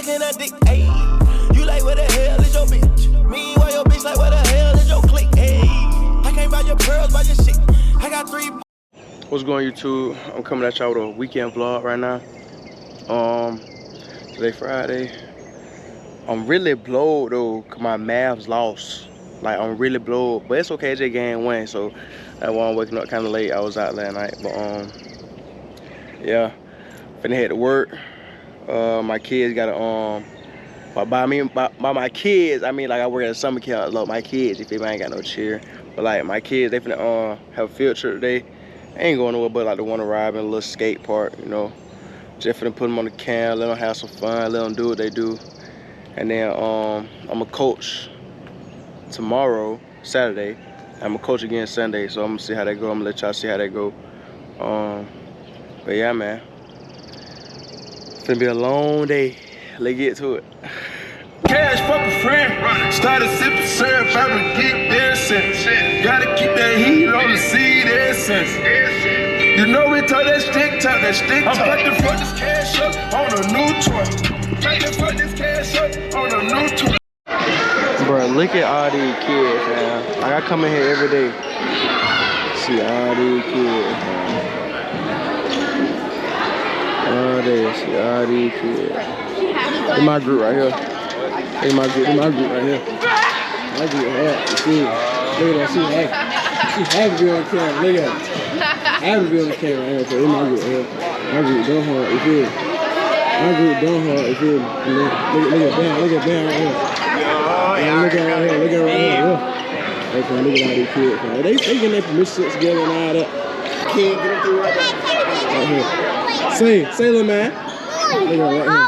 sucking that dick, ayy. You like, where the hell is your bitch? Meanwhile, your bitch like, where the hell is your clique, ayy. I can't buy your pearls, buy your shit. I got 3. What's going, YouTube? I'm coming at y'all with a weekend vlog right now. Today Friday. I'm really blowed though, cause my Mavs lost. Like, I'm really blowed, but it's okay. J game win, so that's why I'm waking up kind of late. I was out last night, but yeah, finna head to work. My kids gotta by my kids, I mean like I work at a summer camp. I love my kids. If I ain't got no cheer, but like my kids, they finna have a field trip today. I ain't going nowhere but like the one ride in a little skate park, you know. Just finna put them on the cam, let them have some fun, let them do what they do. And then I'm a coach tomorrow, Saturday. I'm a coach again Sunday, so I'm gonna see how that go. I'm gonna let y'all see how that go. But yeah, man, it's gonna be a long day. Let's get to it. Cash, fuck a friend. Started sipping syrup, I would get their sense. Gotta keep that heat on the seed essence. You know we talk that stick talk, that stick talk. I'm about to fuck this cash up on a new toy. About to fuck this cash up on a new toy. Bro, look at all these kids, man. Like, I come in here every day. See all these kids, man. All day, see all these kids. In my group right here. In my group right here. My group, yeah, you see. Look at that, see half of you on camera, look at it. Half of you on the camera right here, so in my group right here. My group don't hard, you feel me? My group don't hard, you feel me? Look at Ben right here. Yeah, look at right here, look. Okay, look at all these kids, man. They getting their permission together and all that. Can't get them through right here. Say, little man. Look at right here. Oh,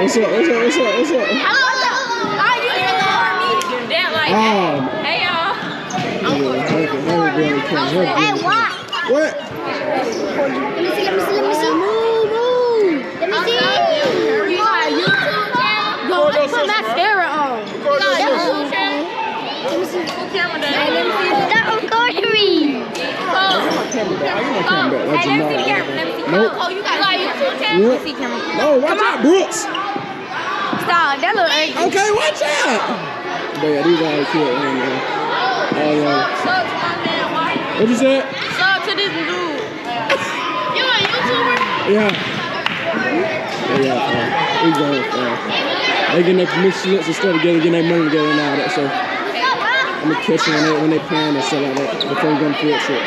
what's up? Look at Yeah. What's up? Hello. Why you didn't know me? That like, hey y'all. Hey, what? What? Let me see. Let me see. You got a YouTube channel? Go, let's put mascara on. You got a YouTube channel? Let me see. What camera that is? Let me see. That recording me. Nope. Oh, you got a YouTube channel? Let me see camera. No, watch out, Brooks. Stop. That look ugly. Okay, watch out. But yeah, these are kids, man. Sub to my man, why? What you said? Sub to this dude. You a YouTuber? Yeah. We going, they getting their permission slips and stuff together, getting their money together and all that, so I'm gonna catch them when they plan and stuff like that before we go on the field trip.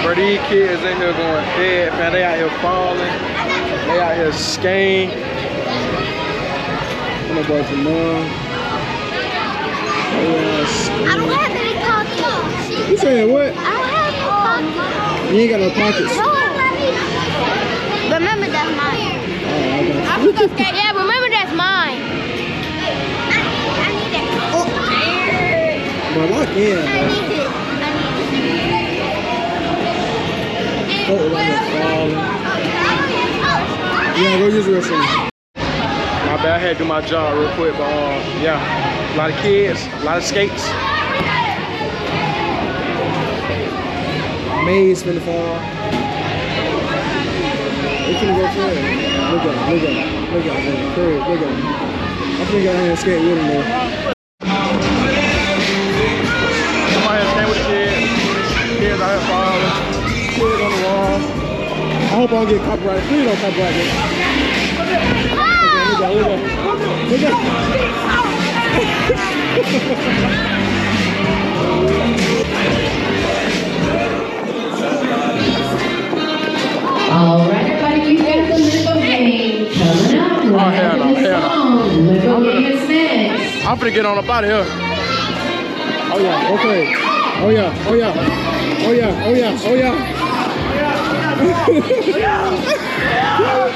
Bro, these kids in here going dead, man. They out here falling. They out here skating. My boy Jamal. I don't have any pockets. You saying what? I don't have no pockets. You ain't got no pockets. No. Remember that's mine. Yeah, remember that's mine. I need it. Bro, lock in, bro. I need it. Oh, yeah, go use the restroom. My bad, I had to do my job real quick, but yeah, a lot of kids, a lot of skates. Maze finna fall. They finna go for it. Look at him, man. Curry, look at him. I think I ain't skate with him though. I'm out here skating with the kids. Kids out here falling. Kids on the wall. I hope I don't get copyrighted. Please don't copyright me. Look at. All right, everybody, we've got the Limbo game coming up. Hell no. Limbo game is next. I'm finna get on up out of here. Oh yeah, okay. Oh yeah.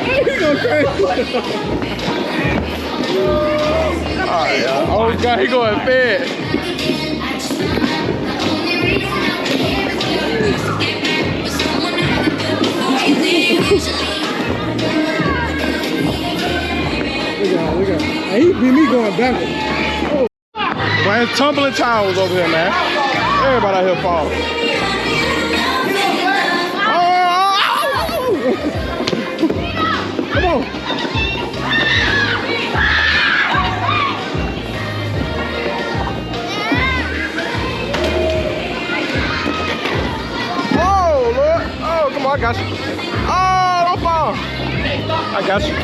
He go crazy. Alright, yeah. Oh god, he going fed. be me going backwards. Oh. Boy, it's tumbling towers over here, man. Everybody out here falling. Oh! Come on. Oh, Lord. Oh, come on, I got you. Oh, don't fall. I got you.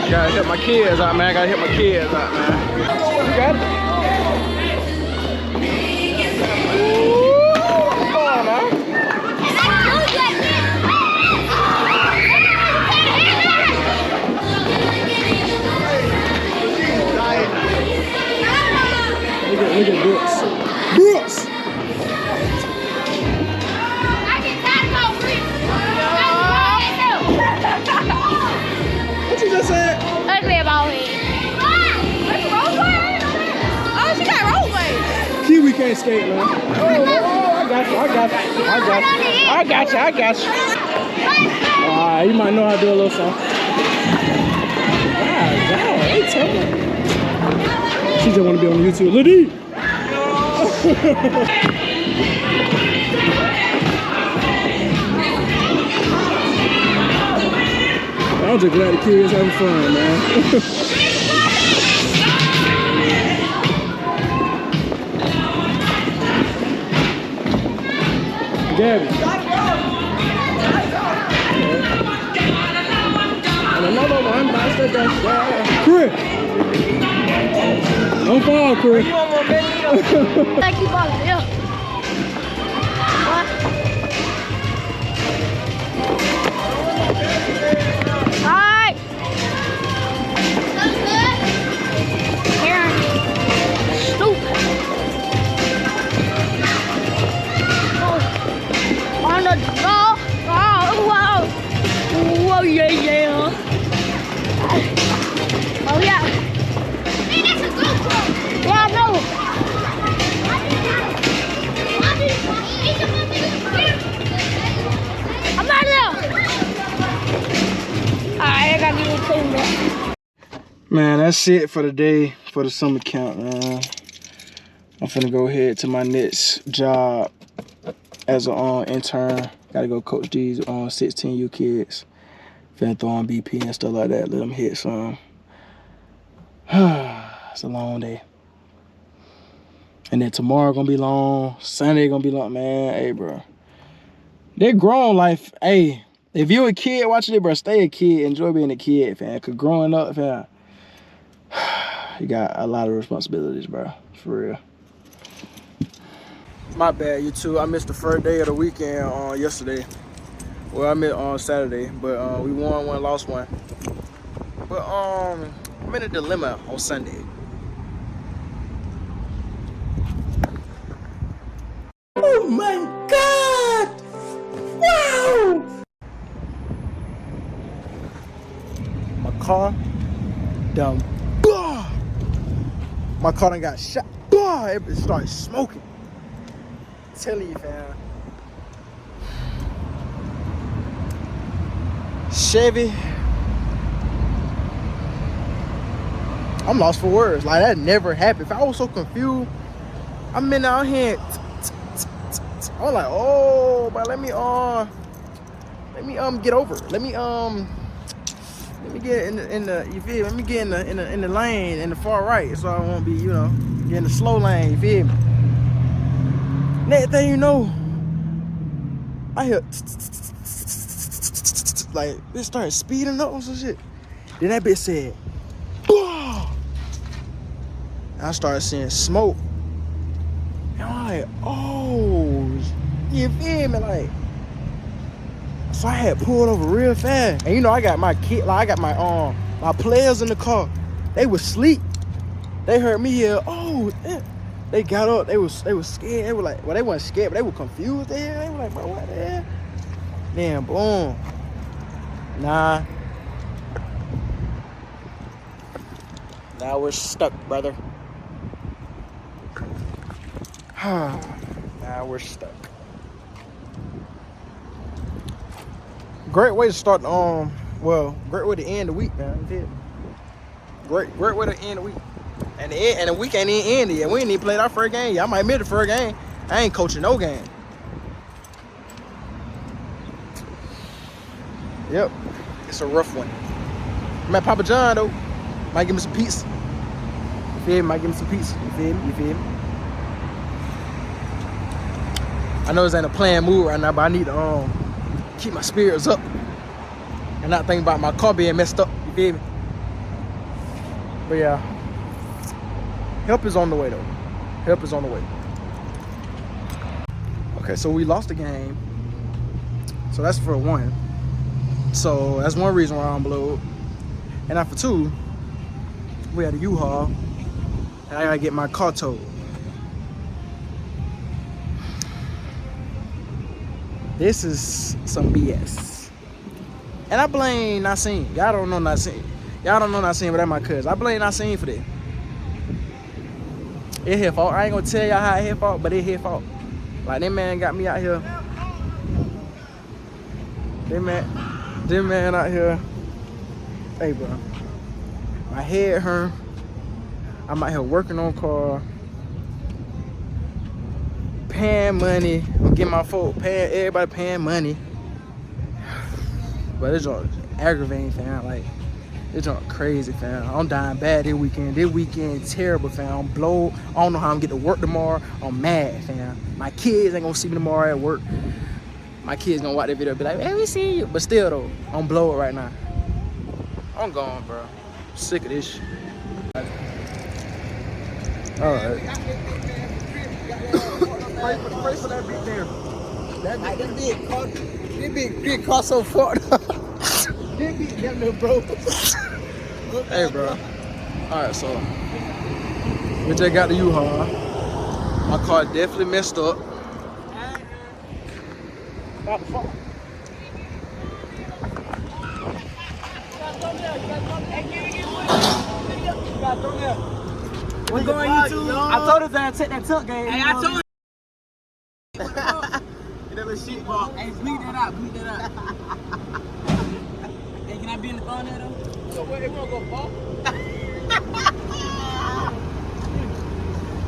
Gotta hit my kids out, man. Gotta hit my kids out, man. You got it. Ooh, come on, man. Look at Brooks. Brooks! What you just said? Ugly about it. Oh, she got rollways. Kiwi can't skate, man. Oh, I got you. Alright, you might know how to do a little something. Wow, they tough. She just want to be on YouTube. Liddy! I'm just glad the kids having fun, man. Gabby. And another one bites the dust. Chris. Don't fall, Chris. Like you balling, yeah. What? Alright. Karen. Stupid. Oh. On the door. Oh, whoa. Whoa, yeah. Oh, yeah. Hey, that's a GoPro. Yeah, I know. I'm out of there. Alright, I gotta get it cleaned up. Man, that's it for the day for the summer camp, man. I'm finna go ahead to my next job as an intern. Gotta go coach these 16U kids. Finna throw on BP and stuff like that. Let them hit some. It's a long day. And then tomorrow gonna be long. Sunday gonna be long, man. Hey, bro. They're grown life. Hey, if you a kid watching it, bro, stay a kid. Enjoy being a kid, fam. Cause growing up, fam, you got a lot of responsibilities, bro. For real. My bad, you two. I missed the first day of the weekend on yesterday. Well, I missed on Saturday, but we won one, lost one. But I'm in a dilemma on Sunday. Oh my God! Wow! My car done. My car done got shot. It started smoking. I'm telling you, fam. Chevy. I'm lost for words. Like, that never happened. If I was so confused, I'm in out here. I'm like, oh, but let me get over it. Let me get in the you feel me? Let me get in the lane in the far right, so I won't be, you know, get in the slow lane. You feel me? Next thing you know, I hear like it started speeding up or some shit. Then that bitch said, "Bah!" I started seeing smoke. And I'm like, oh, you feel me? Like, so I had pulled over real fast. And you know, I got my kid, like I got my players in the car. They was asleep. They heard me here. Oh, they got up. They was scared. They were like, well, they weren't scared, but they were confused. They were like, bro, what the hell? Then boom. Nah. Now we're stuck, brother. Now we're stuck. Great way to start great way to end the week, man. Great way to end the week. And the week ain't even ended yet. We ain't even played our first game. Y'all might miss the first game. I ain't coaching no game. Yep. It's a rough one. I'm at Papa John though. Might give me some pizza. You feel me? Might give me some pizza. You feel me? You feel me? I know this ain't a planned move right now, but I need to keep my spirits up and not think about my car being messed up. You feel me? But yeah, help is on the way though. Help is on the way. Okay, so we lost the game. So that's for one. So that's one reason why I'm blowed. And now for two, we had a U-Haul and I gotta get my car towed. This is some BS. And I blame Nassim. Y'all don't know Nassim. Y'all don't know Nassim, but that's my cousin. I blame Nassim for that. It's his fault. I ain't gonna tell y'all how it's his fault, but it's his fault. Like, that man got me out here. That man out here. Hey, bro. My head hurt. I'm out here working on car. Paying money. I'm getting my folk paying, everybody paying money. But it's just aggravating, fam. Like, it's just crazy, fam. I'm dying bad this weekend. This weekend terrible, fam. I'm blowed. I don't know how I'm gonna get to work tomorrow. I'm mad, fam. My kids ain't gonna see me tomorrow at work. My kids gonna watch that video and be like, hey, we see you. But still though, I'm blowed right now. I'm gone, bro. I'm sick of this shit. Alright. Pray for that big there. That big car so far. That big damn near broke. Hey, bro. Alright, so we just got the U-Haul. My car definitely messed up. We're going YouTube. I told us that I take that tuck game. Hey, I told you. That little shit ball. Hey, bleed that out. Hey, can I be in the phone there though? So where it won't go fall?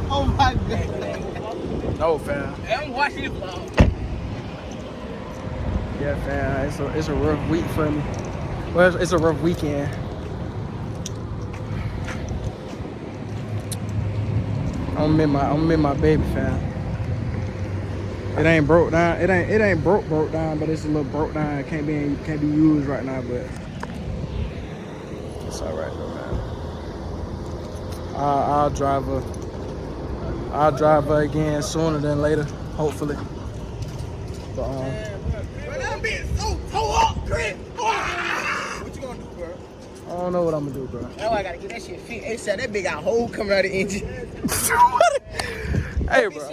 Oh my god. No, fam. Hey, I'm watching it vlog. Yeah, fam. It's a rough week for me. Well, it's a rough weekend. I'm in my baby, fam. It ain't broke down. It ain't broke down, but it's a little broke down. It can't be used right now, but it's all right though, man. I'll drive her again sooner than later, hopefully. But that bitch so toe up, Chris. What you gonna do, bro? I don't know what I'm gonna do, bro. Now I gotta get that shit fit. Hey, said that big got a hole coming out of the engine. Hey, bro.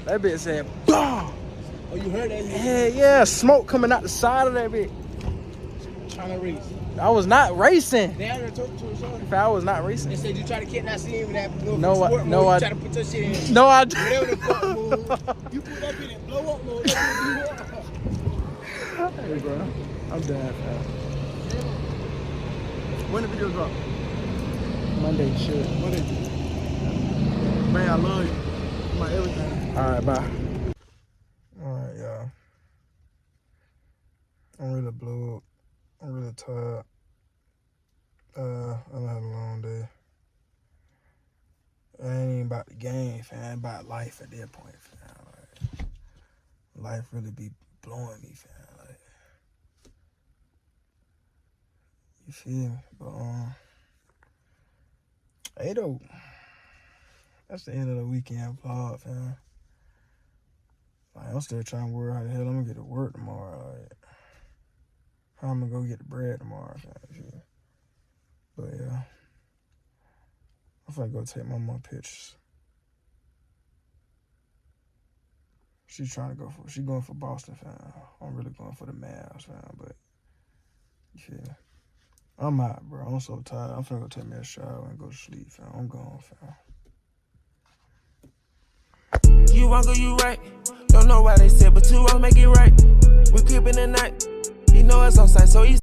That bitch said, bah! Oh, you heard that? Yeah, smoke coming out the side of that bitch. Trying to race. I was not racing. They already told you to If I was not racing. They said you try to kidnap Nassim with that little No, sport no, mode. I You try to put your shit in. No, I Whatever the fuck move. You put that bitch in blow up mode. Hey, bro. I'm done, man. When the video drop? Monday, shit. Monday. Man, I love you. My everything. Alright, bye. Alright, y'all. I'm really blue. I'm really tired. I done had a long day. It ain't even about the game, fam. It's about life at that point, fam. Like, life really be blowing me, fam. Like, you feel me? But hey though, that's the end of the weekend vlog, fam. Like, I'm still trying to worry how the hell I'm gonna get to work tomorrow. Like, how I'm gonna go get the bread tomorrow, fam. You feel me? But yeah, I'm finna go take my mom pictures. She going for Boston, fam. I'm really going for the Mavs, fam. But you feel me? I'm out, bro. I'm so tired. I'm finna go take me a shower and go to sleep, fam. I'm gone, fam. You wrong or you right? Don't know why they said, but two wrong make it right. We creeping the night. He know it's on sight, so he's